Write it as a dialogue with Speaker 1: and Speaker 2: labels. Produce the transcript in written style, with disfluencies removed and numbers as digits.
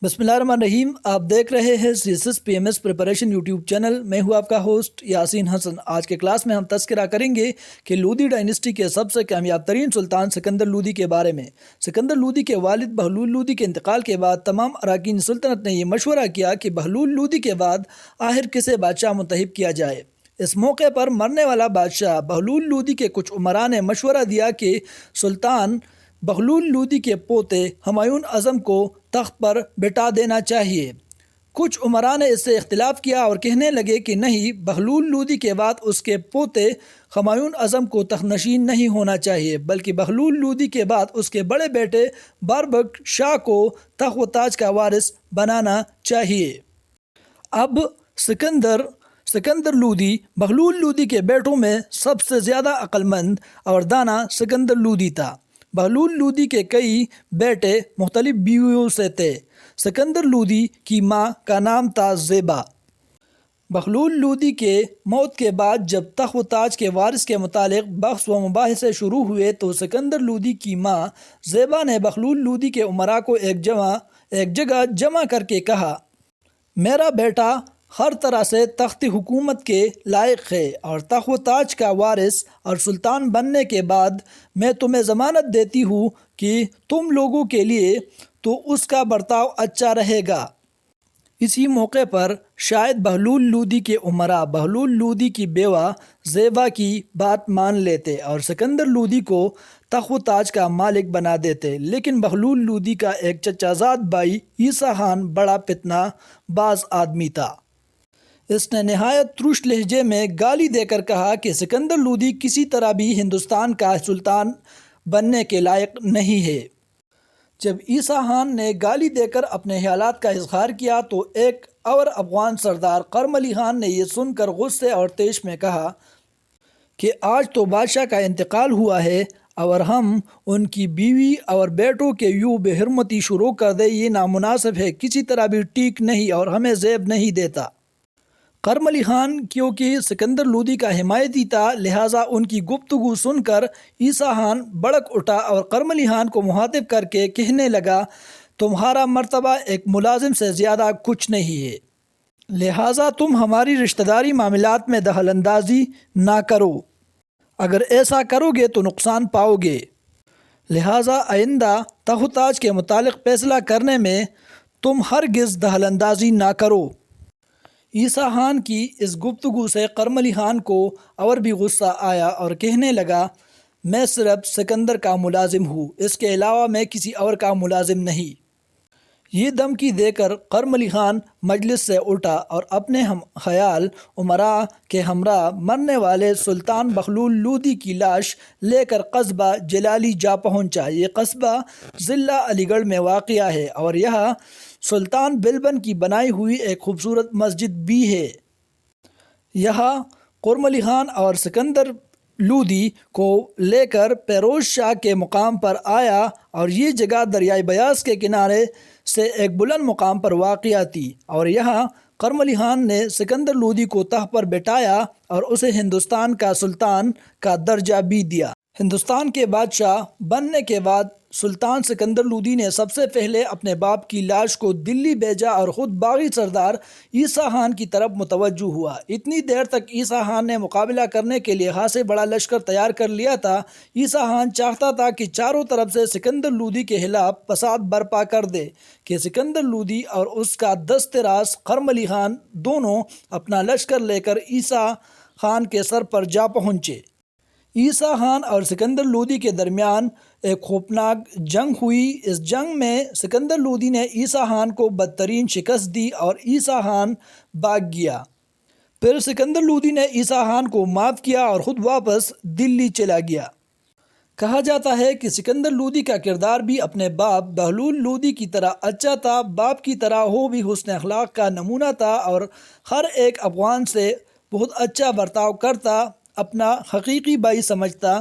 Speaker 1: بسم اللہ الرحمن الرحیم، آپ دیکھ رہے ہیں CSS پریپریشن یوٹیوب چینل۔ میں ہوں آپ کا ہوسٹ یاسین حسن۔ آج کے کلاس میں ہم تذکرہ کریں گے کہ لودھی ڈائنسٹی کے سب سے کامیاب ترین سلطان سکندر لودھی کے بارے میں۔ سکندر لودھی کے والد بہلول لودھی کے انتقال کے بعد تمام اراکین سلطنت نے یہ مشورہ کیا کہ بہلول لودھی کے بعد آخر کسے بادشاہ منتخب کیا جائے۔ اس موقع پر مرنے والا بادشاہ بہلول لودھی کے کچھ عمراء نے مشورہ دیا کہ سلطان بہلول لودھی کے پوتے ہمایون اعظم کو تخت پر بٹھا دینا چاہیے۔ کچھ عمراء نے اس سے اختلاف کیا اور کہنے لگے کہ نہیں، بہلول لودھی کے بعد اس کے پوتے ہمایون اعظم کو تخت نشین نہیں ہونا چاہیے، بلکہ بہلول لودھی کے بعد اس کے بڑے بیٹے باربک شاہ کو تخت و تاج کا وارث بنانا چاہیے۔ اب سکندر لودھی بہلول لودھی کے بیٹوں میں سب سے زیادہ عقل مند اور دانا سکندر لودھی تھا۔ بہلول لودھی کے کئی بیٹے مختلف بیویوں سے تھے۔ سکندر لودھی کی ماں کا نام تھا زیبا۔ بہلول لودھی کے موت کے بعد جب تخت و تاج کے وارث کے متعلق بحث و مباحثے شروع ہوئے تو سکندر لودھی کی ماں زیبا نے بہلول لودھی کے عمراء کو ایک جگہ جمع کر کے کہا، میرا بیٹا ہر طرح سے تخت حکومت کے لائق ہے اور تخت و تاج کا وارث اور سلطان بننے کے بعد میں تمہیں ضمانت دیتی ہوں کہ تم لوگوں کے لیے تو اس کا برتاؤ اچھا رہے گا۔ اسی موقع پر شاید بہلول لودھی کے عمراء بہلول لودھی کی بیوہ زیبا کی بات مان لیتے اور سکندر لودھی کو تخت و تاج کا مالک بنا دیتے، لیکن بہلول لودھی کا ایک چچا زاد بھائی عیسیٰ خان بڑا فتنہ باز آدمی تھا۔ اس نے نہایت ترش لہجے میں گالی دے کر کہا کہ سکندر لودھی کسی طرح بھی ہندوستان کا سلطان بننے کے لائق نہیں ہے۔ جب عیسیٰ خان نے گالی دے کر اپنے خیالات کا اظہار کیا تو ایک اور افغان سردار کرم علی خان نے یہ سن کر غصے اور طیش میں کہا کہ آج تو بادشاہ کا انتقال ہوا ہے اور ہم ان کی بیوی اور بیٹوں کے یوں بے حرمتی شروع کر دیں، یہ نامناسب ہے، کسی طرح بھی ٹھیک نہیں اور ہمیں زیب نہیں دیتا۔ کرم علی خان کیونکہ سکندر لودھی کا حمایتی تھا، لہٰذا ان کی گفتگو سن کر عیسیٰ خان بھڑک اٹھا اور کرم علی خان کو مخاطب کر کے کہنے لگا، تمہارا مرتبہ ایک ملازم سے زیادہ کچھ نہیں ہے، لہٰذا تم ہماری رشتہ داری معاملات میں دخل اندازی نہ کرو، اگر ایسا کرو گے تو نقصان پاؤ گے، لہٰذا آئندہ تخت و تاج کے متعلق فیصلہ کرنے میں تم ہرگز دخل اندازی نہ کرو۔ عیسیٰ خان کی اس گفتگو سے کرم علی خان کو اور بھی غصہ آیا اور کہنے لگا، میں صرف سکندر کا ملازم ہوں، اس کے علاوہ میں کسی اور کا ملازم نہیں۔ یہ دھمکی دے کر کرم علی خان مجلس سے اٹھا اور اپنے ہم خیال عمراء کے ہمراہ مرنے والے سلطان بہلول لودھی کی لاش لے کر قصبہ جلالی جا پہنچا۔ یہ قصبہ ضلع علی گڑھ میں واقع ہے اور یہاں سلطان بلبن کی بنائی ہوئی ایک خوبصورت مسجد بھی ہے۔ یہاں کرم علی خان اور سکندر لودھی کو لے کر فیروز شاہ کے مقام پر آیا اور یہ جگہ دریائے بیاس کے کنارے سے ایک بلند مقام پر واقع تھی اور یہاں کرم علی خان نے سکندر لودھی کو تخت پر بٹھایا اور اسے ہندوستان کا سلطان کا درجہ بھی دیا۔ ہندوستان کے بادشاہ بننے کے بعد سلطان سکندر لودھی نے سب سے پہلے اپنے باپ کی لاش کو دلی بھیجا اور خود باغی سردار عیسیٰ خان کی طرف متوجہ ہوا۔ اتنی دیر تک عیسیٰ خان نے مقابلہ کرنے کے لیے خاصے بڑا لشکر تیار کر لیا تھا۔ عیسیٰ خان چاہتا تھا کہ چاروں طرف سے سکندر لودھی کے خلاف فساد برپا کر دے کہ سکندر لودھی اور اس کا دست راست کرم علی خان دونوں اپنا لشکر لے کر عیسیٰ خان کے سر پر جا پہنچے۔ عیسیٰ خان اور سکندر لودھی کے درمیان ایک خوفناک جنگ ہوئی۔ اس جنگ میں سکندر لودھی نے عیسیٰ خان کو بدترین شکست دی اور عیسیٰ خان بھاگ گیا۔ پھر سکندر لودھی نے عیسیٰ خان کو معاف کیا اور خود واپس دلی چلا گیا۔ کہا جاتا ہے کہ سکندر لودھی کا کردار بھی اپنے باپ بہلول لودھی کی طرح اچھا تھا۔ باپ کی طرح وہ بھی حسن اخلاق کا نمونہ تھا اور ہر ایک افغان سے بہت اچھا برتاؤ کرتا، اپنا حقیقی بھائی سمجھتا۔